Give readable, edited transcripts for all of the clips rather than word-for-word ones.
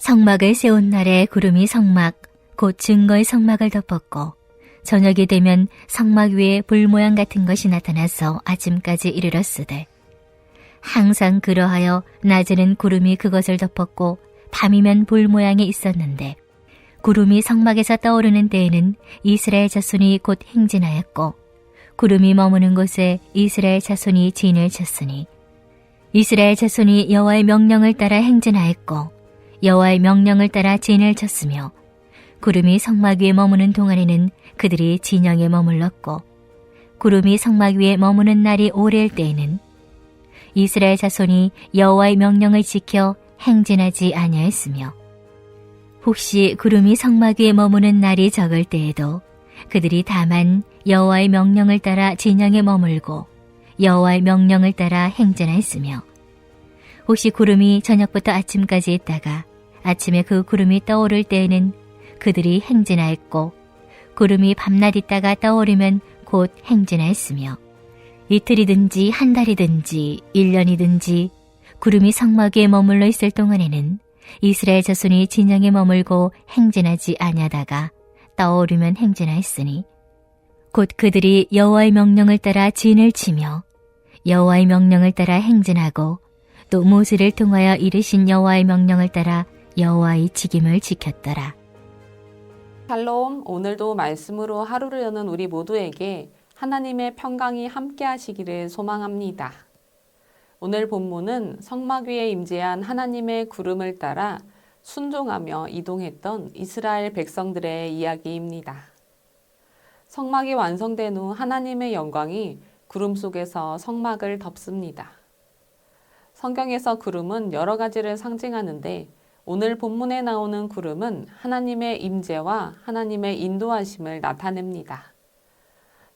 성막을 세운 날에 구름이 성막, 곧 증거의 성막을 덮었고 저녁이 되면 성막 위에 불 모양 같은 것이 나타나서 아침까지 이르렀으되 항상 그러하여 낮에는 구름이 그것을 덮었고 밤이면 불 모양이 있었는데 구름이 성막에서 떠오르는 때에는 이스라엘 자손이 곧 행진하였고 구름이 머무는 곳에 이스라엘 자손이 진을 쳤으니 이스라엘 자손이 여호와의 명령을 따라 행진하였고 여호와의 명령을 따라 진을 쳤으며 구름이 성막 위에 머무는 동안에는 그들이 진영에 머물렀고 구름이 성막 위에 머무는 날이 오래일 때에는 이스라엘 자손이 여호와의 명령을 지켜 행진하지 아니하였으며 혹시 구름이 성막 위에 머무는 날이 적을 때에도 그들이 다만 여호와의 명령을 따라 진영에 머물고 여호와의 명령을 따라 행진하였으며 혹시 구름이 저녁부터 아침까지 있다가 아침에 그 구름이 떠오를 때에는 그들이 행진하였고 구름이 밤낮 있다가 떠오르면 곧 행진하였으며 이틀이든지 한 달이든지 1년이든지 구름이 성막 위에 머물러 있을 동안에는 이스라엘 자손이 진영에 머물고 행진하지 아니하다가 떠오르면 행진하였으니 곧 그들이 여호와의 명령을 따라 진을 치며 여호와의 명령을 따라 행진하고 또 모세를 통하여 이르신 여호와의 명령을 따라 여호와의 지김을 지켰더라. 샬롬, 오늘도 말씀으로 하루를 여는 우리 모두에게 하나님의 평강이 함께 하시기를 소망합니다. 오늘 본문은 성막 위에 임재한 하나님의 구름을 따라 순종하며 이동했던 이스라엘 백성들의 이야기입니다. 성막이 완성된 후 하나님의 영광이 구름 속에서 성막을 덮습니다. 성경에서 구름은 여러 가지를 상징하는데 오늘 본문에 나오는 구름은 하나님의 임재와 하나님의 인도하심을 나타냅니다.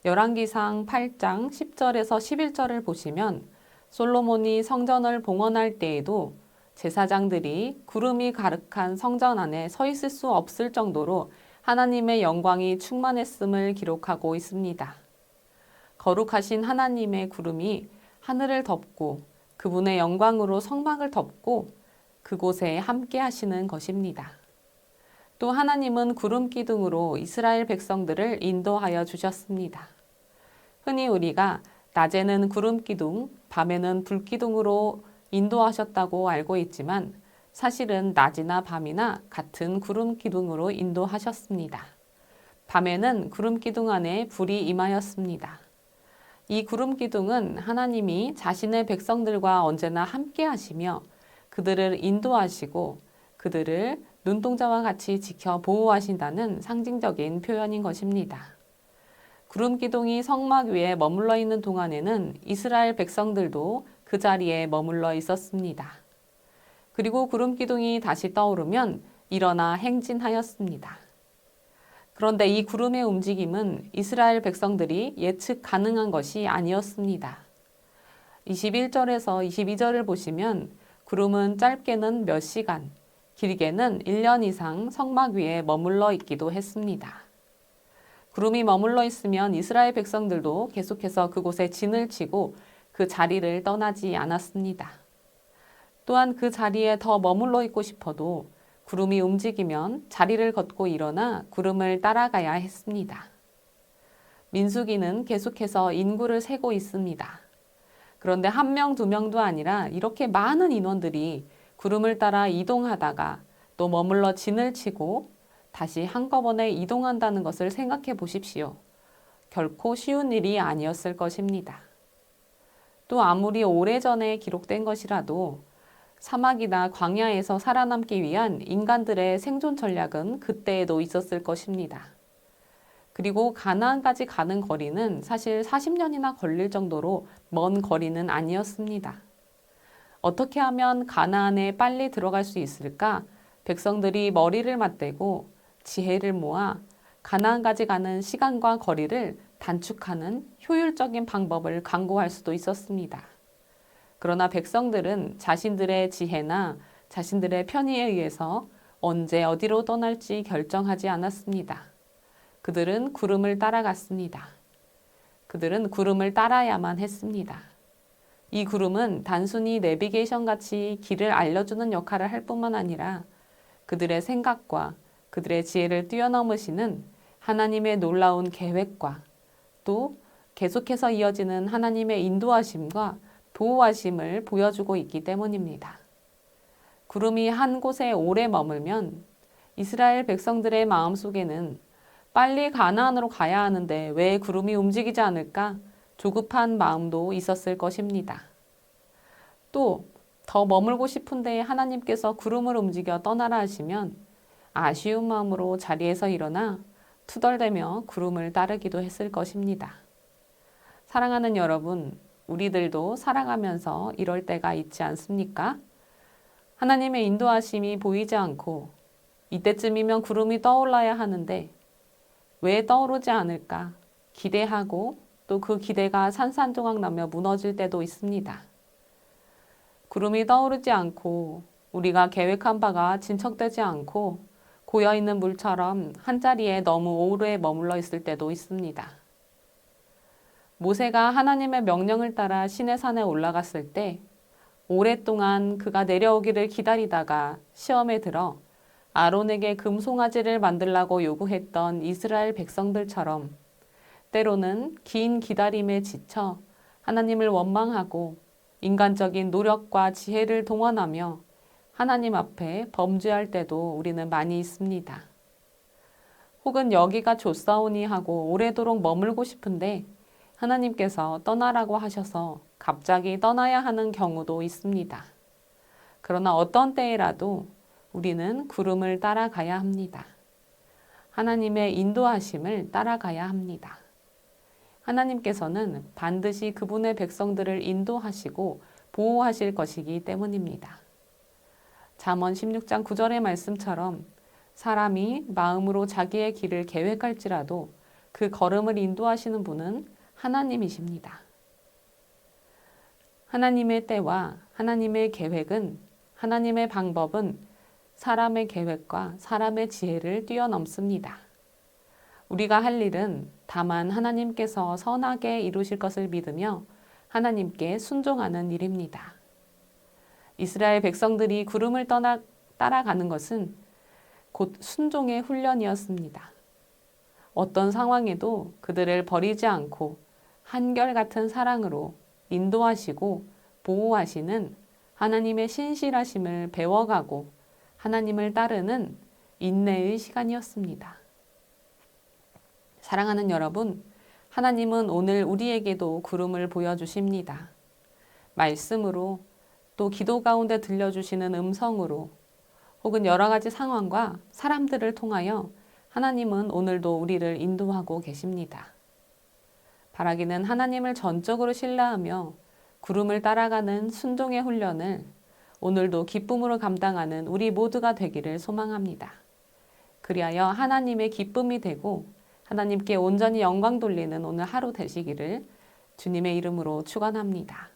열왕기상 8장 10절에서 11절을 보시면 솔로몬이 성전을 봉헌할 때에도 제사장들이 구름이 가득한 성전 안에 서 있을 수 없을 정도로 하나님의 영광이 충만했음을 기록하고 있습니다. 거룩하신 하나님의 구름이 하늘을 덮고 그분의 영광으로 성막을 덮고 그곳에 함께 하시는 것입니다. 또 하나님은 구름 기둥으로 이스라엘 백성들을 인도하여 주셨습니다. 흔히 우리가 낮에는 구름 기둥, 밤에는 불 기둥으로 인도하셨다고 알고 있지만 사실은 낮이나 밤이나 같은 구름 기둥으로 인도하셨습니다. 밤에는 구름 기둥 안에 불이 임하였습니다. 이 구름 기둥은 하나님이 자신의 백성들과 언제나 함께 하시며 그들을 인도하시고 그들을 눈동자와 같이 지켜 보호하신다는 상징적인 표현인 것입니다. 구름 기둥이 성막 위에 머물러 있는 동안에는 이스라엘 백성들도 그 자리에 머물러 있었습니다. 그리고 구름 기둥이 다시 떠오르면 일어나 행진하였습니다. 그런데 이 구름의 움직임은 이스라엘 백성들이 예측 가능한 것이 아니었습니다. 21절에서 22절을 보시면 구름은 짧게는 몇 시간, 길게는 1년 이상 성막 위에 머물러 있기도 했습니다. 구름이 머물러 있으면 이스라엘 백성들도 계속해서 그곳에 진을 치고 그 자리를 떠나지 않았습니다. 또한 그 자리에 더 머물러 있고 싶어도 구름이 움직이면 자리를 걷고 일어나 구름을 따라가야 했습니다. 민수기는 계속해서 인구를 세고 있습니다. 그런데 한 명, 두 명도 아니라 이렇게 많은 인원들이 구름을 따라 이동하다가 또 머물러 진을 치고 다시 한꺼번에 이동한다는 것을 생각해 보십시오. 결코 쉬운 일이 아니었을 것입니다. 또 아무리 오래전에 기록된 것이라도 사막이나 광야에서 살아남기 위한 인간들의 생존 전략은 그때에도 있었을 것입니다. 그리고 가나안까지 가는 거리는 사실 40년이나 걸릴 정도로 먼 거리는 아니었습니다. 어떻게 하면 가나안에 빨리 들어갈 수 있을까? 백성들이 머리를 맞대고 지혜를 모아 가나안까지 가는 시간과 거리를 단축하는 효율적인 방법을 강구할 수도 있었습니다. 그러나 백성들은 자신들의 지혜나 자신들의 편의에 의해서 언제 어디로 떠날지 결정하지 않았습니다. 그들은 구름을 따라갔습니다. 그들은 구름을 따라야만 했습니다. 이 구름은 단순히 내비게이션 같이 길을 알려주는 역할을 할 뿐만 아니라 그들의 생각과 그들의 지혜를 뛰어넘으시는 하나님의 놀라운 계획과 또 계속해서 이어지는 하나님의 인도하심과 보호하심을 보여주고 있기 때문입니다. 구름이 한 곳에 오래 머물면 이스라엘 백성들의 마음속에는 빨리 가나안으로 가야 하는데 왜 구름이 움직이지 않을까? 조급한 마음도 있었을 것입니다. 또 더 머물고 싶은데 하나님께서 구름을 움직여 떠나라 하시면 아쉬운 마음으로 자리에서 일어나 투덜대며 구름을 따르기도 했을 것입니다. 사랑하는 여러분, 우리들도 살아가면서 이럴 때가 있지 않습니까? 하나님의 인도하심이 보이지 않고 이때쯤이면 구름이 떠올라야 하는데 왜 떠오르지 않을까 기대하고 또 그 기대가 산산조각 나며 무너질 때도 있습니다. 구름이 떠오르지 않고 우리가 계획한 바가 진척되지 않고 고여있는 물처럼 한자리에 너무 오래 머물러 있을 때도 있습니다. 모세가 하나님의 명령을 따라 시내산에 올라갔을 때 오랫동안 그가 내려오기를 기다리다가 시험에 들어 아론에게 금송아지를 만들라고 요구했던 이스라엘 백성들처럼 때로는 긴 기다림에 지쳐 하나님을 원망하고 인간적인 노력과 지혜를 동원하며 하나님 앞에 범죄할 때도 우리는 많이 있습니다. 혹은 여기가 좋사오니 하고 오래도록 머물고 싶은데 하나님께서 떠나라고 하셔서 갑자기 떠나야 하는 경우도 있습니다. 그러나 어떤 때에라도 우리는 구름을 따라가야 합니다. 하나님의 인도하심을 따라가야 합니다. 하나님께서는 반드시 그분의 백성들을 인도하시고 보호하실 것이기 때문입니다. 잠언 16장 9절의 말씀처럼 사람이 마음으로 자기의 길을 계획할지라도 그 걸음을 인도하시는 분은 하나님이십니다. 하나님의 때와 하나님의 계획은, 하나님의 방법은 사람의 계획과 사람의 지혜를 뛰어넘습니다. 우리가 할 일은 다만 하나님께서 선하게 이루실 것을 믿으며 하나님께 순종하는 일입니다. 이스라엘 백성들이 구름을 따라가는 것은 곧 순종의 훈련이었습니다. 어떤 상황에도 그들을 버리지 않고 한결같은 사랑으로 인도하시고 보호하시는 하나님의 신실하심을 배워가고 하나님을 따르는 인내의 시간이었습니다. 사랑하는 여러분, 하나님은 오늘 우리에게도 구름을 보여주십니다. 말씀으로, 또 기도 가운데 들려주시는 음성으로, 혹은 여러 가지 상황과 사람들을 통하여 하나님은 오늘도 우리를 인도하고 계십니다. 바라기는 하나님을 전적으로 신뢰하며 구름을 따라가는 순종의 훈련을 오늘도 기쁨으로 감당하는 우리 모두가 되기를 소망합니다. 그리하여 하나님의 기쁨이 되고 하나님께 온전히 영광 돌리는 오늘 하루 되시기를 주님의 이름으로 축원합니다.